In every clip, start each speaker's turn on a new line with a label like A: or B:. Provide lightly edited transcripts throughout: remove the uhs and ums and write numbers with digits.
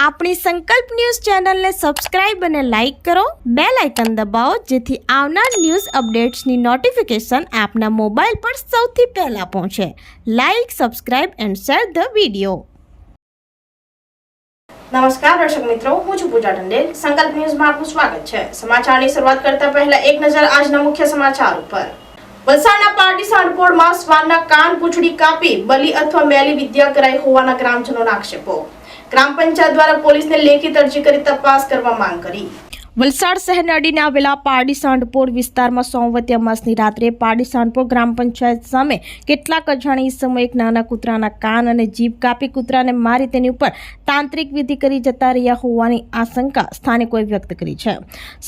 A: આપણી સંકલ્પ ન્યૂઝ ચેનલને સબસ્ક્રાઇબ અને લાઇક કરો, બેલ આઇકન દબાવો જેથી આવનાર ન્યૂઝ અપડેટ્સની નોટિફિકેશન આપના મોબાઈલ પર સૌથી પહેલા પહોંચે. Like, subscribe and share the video.
B: નમસ્કાર દર્શક મિત્રો, હું છું પૂજા ટંડેલ. સંકલ્પ ન્યૂઝમાં આપનું સ્વાગત છે. સમાચારની શરૂઆત કરતા પહેલા એક નજર આજના મુખ્ય સમાચાર ઉપર. વલસાડના પારડી સાંઢપોળમાં શ્વાનના કાન પૂંછડી કાપી બલી અથવા મેલી વિદ્યા કરાઈ હોવાના ગ્રામજનોના આક્ષેપો. ગ્રામ પંચાયત દ્વારા પોલીસને લેખિત અરજી કરી તપાસ કરવા માંગ કરી. વલસાડ શહેરને અડીને આવેલા પારડી સાંઢપોળ વિસ્તારમાં સોમવતી અમાસની રાત્રે પારડી સાંઢપોળ ગ્રામ પંચાયત સામે કેટલાક અજાણી ઈસમો એક નાના કૂતરાના કાન અને જીભ કાપી કૂતરાને મારી તેની ઉપર તાંત્રિક વિધિ કરી જતા રહ્યા હોવાની આશંકા સ્થાનિકોએ વ્યક્ત કરી છે.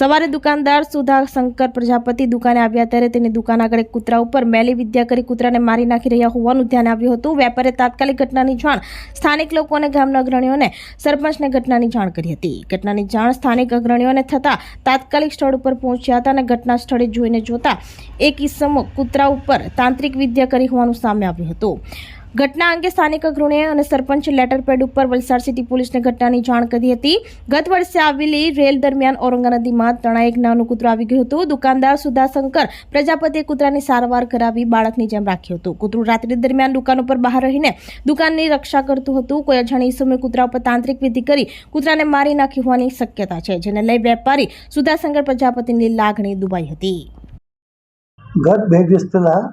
B: સવારે દુકાનદાર સુધા શંકર પ્રજાપતિ દુકાને આવ્યા ત્યારે તેની દુકાન આગળ કૂતરા ઉપર મેલી વિદ્યા કરી કૂતરાને મારી નાખી રહ્યા હોવાનું ધ્યાને આવ્યું હતું. વેપારીએ તાત્કાલિક ઘટનાની જાણ સ્થાનિક લોકો અને ગામના અગ્રણીઓને સરપંચને ઘટનાની જાણ કરી હતી. ઘટનાની જાણ સ્થાનિક અગ્રણીઓને તાત્કાલિક સ્થળ ઉપર પહોંચ્યા હતા અને ઘટના સ્થળે જોઈને જોતા એક ઈસમો કૂતરા ઉપર તાંત્રિક વિદ્યા કરી હોવાનું સામે આવ્યું હતું. ઘટના અંગે સ્થાનિક અગ્રણીએ અને સરપંચે લેટર પેડ ઉપર વલસાડ સિટી પોલીસને ઘટનાની જાણ કરી હતી. ગત વર્ષે આવેલી રેલ દરમિયાન ઔરંગા નદીમાં તણાઈ એક નાનું કૂતરું આવી ગયું હતું. દુકાનદાર સુધાશંકર પ્રજાપતિએ કૂતરાની સારવાર કરાવી બાળકની જેમ રાખ્યું હતું. કૂતરું રાત્રિ દરમિયાન દુકાન ઉપર બહાર રહીને દુકાનની રક્ષા કરતું હતું. કોઈ અજાણી ઈસમે કૂતરા ઉપર તાંત્રિક વિધિ કરી કૂતરાને મારી નાખી હોવાની શક્યતા છે, જેને લઈ વેપારી સુધાશંકર પ્રજાપતિની લાગણી દુભાઈ હતી.
C: ગત 2 દિવસ પહેલાં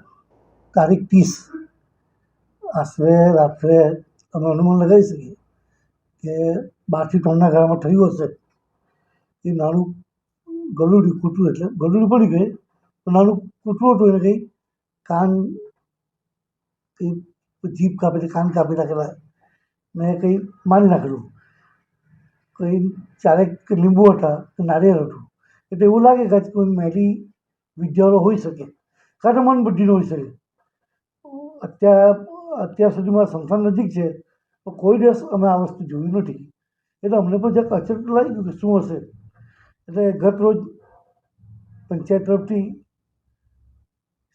C: તારીખ 30 આશરે રાત્રે અમે અનુમાન લગાવી શકીએ કે 12 થી 3ના ગાળામાં થયું હશે. એ નાનું ગલુડી કૂતરું, એટલે ગલુડી પડી ગઈ તો નાનું કૂતરું હતું, એને કંઈ કાન કંઈ જીભ કાપી કાન કાપી નાખેલા ને કંઈ મારી નાખેલું. કંઈ ચારેક લીંબુ હતા, નારિયેળ હતું. એટલે એવું લાગે કે કોઈ મેલી વિદ્યાવાળો હોઈ શકે, કાં તો મન બુદ્ધિનો હોઈ શકે. અત્યાર સુધીમાં સંસ્થાન નજીક છે તો કોઈ દિવસ અમે આ વસ્તુ જોયું નથી. એટલે અમને પણ જરાક અચરજ લાગ્યું કે શું હશે. એટલે ગત રોજ પંચાયત તરફથી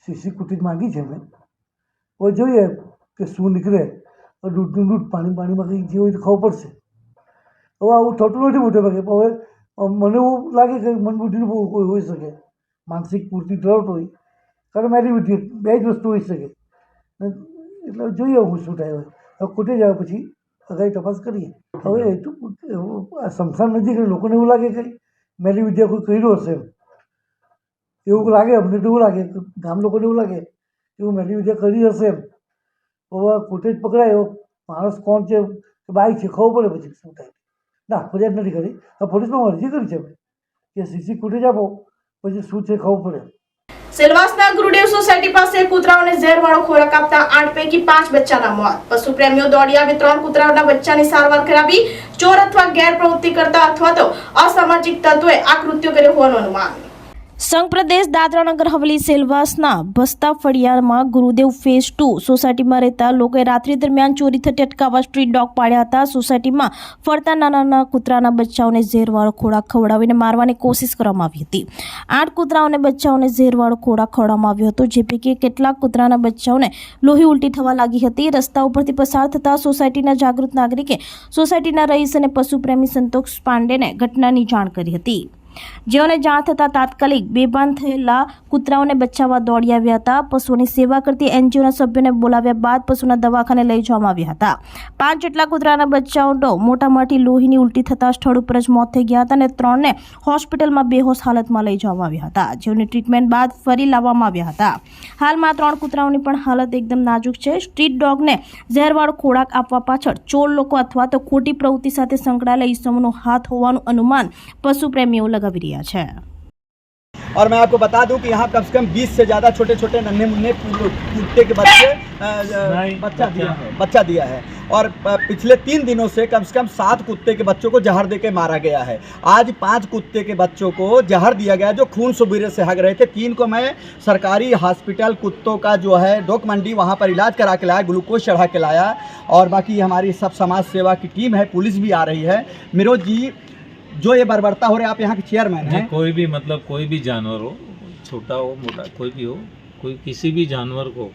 C: સીસી ફૂટેજ માંગી છે અમે. હવે જોઈએ કે શું નીકળે. દૂધનું દૂધ, પાણીમાં કંઈ જે હોય તો ખબર પડશે. હવે આવું થતું નથી મોટે ભાગે. હવે મને એવું લાગે કે મનબુદ્ધિનું કોઈ હોઈ શકે, માનસિક પૂર્તિ ધરાવતો હોય, કારણ મારી બુદ્ધિ 2 જ વસ્તુ હોઈ શકે. એટલે જોઈએ હું શું થાય. હવે ખૂટે જાય પછી અગાઈ તપાસ કરીએ. હવે સ્મશાન નજીક લોકોને એવું લાગે કે મેલી વિદ્યા કોઈ કર્યું હશે, એવું લાગે. અમને તો એવું લાગે, ગામ લોકોને એવું લાગે કે એવું મેલી વિદ્યા કરી હશે એમ. હવે ખૂટે જ પકડાય, એવો માણસ કોણ છે કે બાઈ છે ખબર પડે પછી શું થાય. ના, ફરિયાદ નથી કરી. પોલીસમાં અરજી કરી છે કે સીસી ફૂટેજ આપો, પછી શું છે ખબર પડે.
B: સેલવાસના ગુરુદેવ સોસાયટી પાસે કૂતરાઓને ઝેરવાળો ખોરાક આપતા 8 પૈકી 5 બચ્ચાના મોત. પશુ પ્રેમીઓ દોડી આવી 3 કૂતરાઓના બચ્ચાની સારવાર કરાવી. ચોર અથવા ગેરપ્રવૃત્તિ કરતા અથવા તો અસામાજિક તત્વોએ આ કૃત્ય કર્યું હોવાનું અનુમાન. સંઘ પ્રદેશ દાદરા નગર હવેલી સેલવાસના ભસ્તા ફળિયામાં ગુરુદેવ ફેઝ 2 સોસાયટીમાં રહેતા લોકોએ રાત્રિ દરમિયાન ચોરી થતી અટકાવવા સ્ટ્રીટ ડોગ પાડ્યા હતા. સોસાયટીમાં ફરતા નાના કૂતરાના બચ્ચાઓને ઝેરવાળો ખોરાક ખવડાવીને મારવાની કોશિશ કરવામાં આવી હતી. 8 કૂતરાઓને બચ્ચાઓને ઝેરવાળો ખોરાક ખવડાવવામાં આવ્યો હતો, જે પૈકી કેટલાક કૂતરાના બચ્ચાઓને લોહી ઉલટી થવા લાગી હતી. રસ્તા ઉપરથી પસાર થતા સોસાયટીના જાગૃત નાગરિકે સોસાયટીના રહીશ અને પશુપ્રેમી સંતોષ પાંડેને ઘટનાની જાણ કરી હતી, જેઓને જાણ થતાં તાત્કાલિક બેભાન થયેલા કૂતરાઓને બચાવવા દોડી આવ્યા હતા. પશુઓની સેવા કરતી એનજીઓના સભ્યોને બોલાવ્યા બાદ પશુના દવાખાને લઈ જવામાં આવ્યા હતા. 5 જેટલા કૂતરાના બચ્ચાઓ મોટામાંથી લોહીની ઉલટી થતા સ્થળ ઉપર જ મોત થઈ ગયા હતા અને 3ને હોસ્પિટલમાં બેહોશ હાલતમાં લઈ જવામાં આવ્યા હતા, જેઓની ટ્રીટમેન્ટ બાદ ફરી લાવવામાં આવ્યા હતા. હાલમાં 3 કૂતરાઓની પણ હાલત એકદમ નાજુક છે. સ્ટ્રીટ ડોગને ઝેરવાળો ખોરાક આપવા પાછળ ચોર લોકો અથવા તો ખોટી પ્રવૃત્તિ સાથે સંકળાયેલા ઈસમોનો હાથ હોવાનું અનુમાન પશુપ્રેમીઓ લગાવી રહ્યા છે.
D: और मैं आपको बता दूं कि यहाँ कम से कम 20 से ज़्यादा छोटे छोटे नन्हे मुन्ने कुत्ते के बच्चा दिया है और पिछले 3 दिनों से कम 7 कुत्ते के बच्चों को जहर देके मारा गया है. आज 5 कुत्ते के बच्चों को जहर दिया गया जो खून सुबीरे से हग रहे थे. 3 को मैं सरकारी हॉस्पिटल कुत्तों का जो है डोक मंडी वहाँ पर इलाज करा के लाया, ग्लूकोज चढ़ा के लाया. और बाकी हमारी सब समाज सेवा की टीम है, पुलिस भी आ रही है. मिरोज जी, जो ये बर्बरता हो रहा है, आप यहाँ के चेयरमैन हैं.
E: कोई भी मतलब कोई भी जानवर हो, छोटा हो मोटा कोई भी हो, कोई किसी भी जानवर को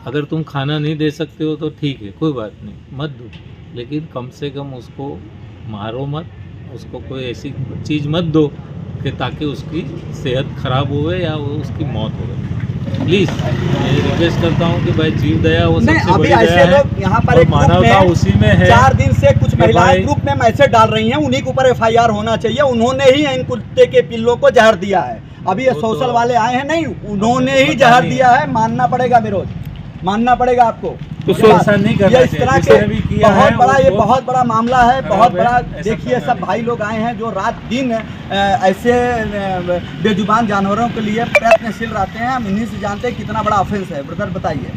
E: अगर तुम खाना नहीं दे सकते हो तो ठीक है, कोई बात नहीं, मत दो. लेकिन कम से कम उसको मारो मत, उसको कोई ऐसी चीज़ मत दो कि ताकि उसकी सेहत खराब होवे या वो उसकी मौत होवे। प्लीज़ मैं रिक्वेस्ट करता हूँ कि भाई जीव दया वो
D: नहीं,
E: सबसे
D: अभी
E: बड़ी दया
D: ऐसे
E: है
D: लोग यहाँ पर
E: और
D: एक ग्रुप
E: मानवता
D: में
E: उसी में है।
D: 4 दिन से कुछ
E: कि
D: महिलाएं
E: भाई-
D: ग्रुप में मैसेज डाल रही हैं, उन्हीं के ऊपर FIR होना चाहिए। उन्होंने ही इन कुत्ते के पिल्लों को जहर दिया है। अभी ये
E: वो तो
D: सोशल वाले आए हैं, नहीं उन्होंने ही
E: पता
D: जहर
E: नहीं।
D: दिया है, मानना पड़ेगा विरोध, मानना पड़ेगा आपको।
E: तो
D: ये बात-
E: ऐसा नहीं करना
D: ये इस
E: चाहिए,
D: तरह
E: जिसने
D: के
E: भी किया
D: बहुत
E: है
D: बड़ा, ये
E: वो
D: बहुत बड़ा मामला है,
E: खराब
D: बहुत
E: है,
D: बड़ा।
E: ऐसा
D: देखिए
E: करना
D: सब
E: नहीं।
D: भाई लोग आए हैं जो रात दिन ऐसे बेजुबान जानवरों के लिए प्रयत्नशील रहते हैं। हम इन्हीं से जानते हैं कितना बड़ा ऑफेंस है। ब्रदर बताइए।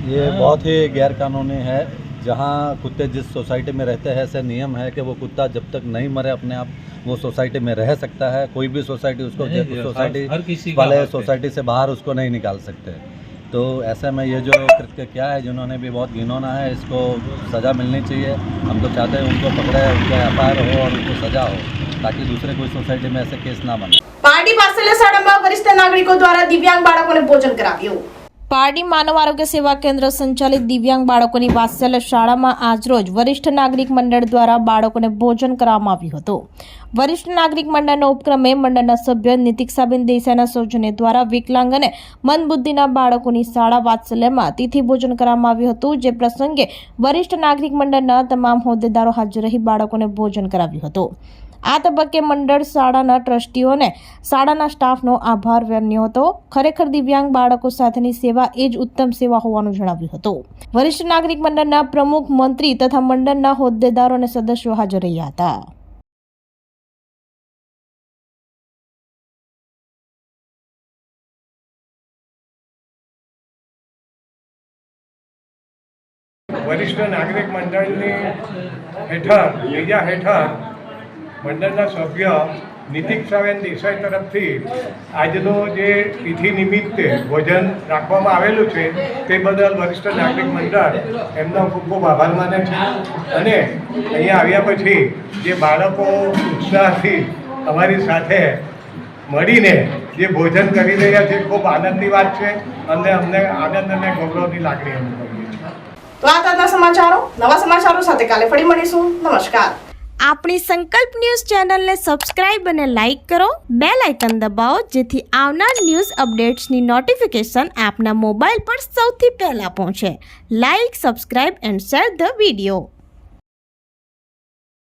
F: ये बहुत ही गैर कानूनी है। जहाँ कुत्ते जिस सोसाइटी में रहते हैं, ऐसे नियम है कि वो कुत्ता जब तक नहीं मरे अपने आप वो सोसाइटी में रह सकता है। कोई भी सोसाइटी उसको
E: नहीं,
F: सोसाइटी
E: हर किसी का
F: वाले
E: हक है।
F: सोसाइटी से बाहर उसको नहीं निकाल सकते। तो ऐसे में ये जो कृत्य क्या है, जिन्होंने भी बहुत घिनौना है, इसको सज़ा मिलनी चाहिए। हम तो चाहते हैं उनको पकड़े, उनका FIR हो और उनको सज़ा हो, ताकि दूसरे कोई सोसाइटी में ऐसे केस ना बने।
B: પારડી વાત્સલ્ય શાળામાં વરિષ્ઠ નાગરિકો દ્વારા દિવ્યાંગ બાળકોને ભોજન કરાવ્યું.
A: પારડી માનવ આરોગ્ય સેવા કેન્દ્ર સંચાલિત દિવ્યાંગ બાળકોની વાત્સલ્ય શાળામાં આજરોજ વરિષ્ઠ નાગરિક મંડળ દ્વારા બાળકોને ભોજન કરવામાં આવ્યું હતું. વરિષ્ઠ નાગરિક મંડળના ઉપક્રમે મંડળના સભ્ય નિતિક્ષાબેન દેસાઈના સૌજન્ય દ્વારા વિકલાંગ અને મંદબુદ્ધિના બાળકોની શાળા વાત્સલ્યમાં તિથિ ભોજન કરવામાં આવ્યું હતું. જે પ્રસંગે વરિષ્ઠ નાગરિક મંડળના તમામ હોદ્દેદારો હાજર રહી બાળકોને ભોજન કરાવ્યું હતું. આ તબક્કે મંડળ શાળાના ટ્રસ્ટીઓને શાળાના સ્ટાફનો આભાર માન્યો હતો. ખરેખર દિવ્યાંગ બાળકો સાથેની સેવા એ જ ઉત્તમ સેવા હોવાનું જણાવ્યું હતું. વરિષ્ઠ નાગરિક મંડળના પ્રમુખ, મંત્રી તથા મંડળના હોદ્દેદારો અને સદસ્યો હાજર રહ્યા હતા.
G: વરિષ્ઠ નાગરિક મંડળની હેઠળ બીજા હેઠળ મંડળના સભ્ય નિતિક્ષાબેન દેસાઈ તરફથી આજનો જે તિથિ નિમિત્તે ભોજન રાખવામાં આવેલું છે તે બદલ વરિષ્ઠ નાગરિક મંડળ એમનો ખૂબ ખૂબ આભાર માને છે. અને અહીંયા આવ્યા પછી જે બાળકો ઉત્સાહથી અમારી સાથે મળીને જે ભોજન કરી રહ્યા છે ખૂબ આનંદની વાત છે અને અમને આનંદ અને ગૌરવની લાગણી અનુભવીએ છીએ.
B: તો આ તાજા સમાચારો, નવા સમાચારો સાથે કાલે ફરી મળીશું. નમસ્કાર.
A: આપણી સંકલ્પ ન્યૂઝ ચેનલને સબસ્ક્રાઇબ અને લાઇક કરો, બેલ આઇકન દબાવો જેથી આવનાર ન્યૂઝ અપડેટ્સની નોટિફિકેશન આપના મોબાઈલ પર સૌથી પહેલા પહોંચે. Like, subscribe and share the video.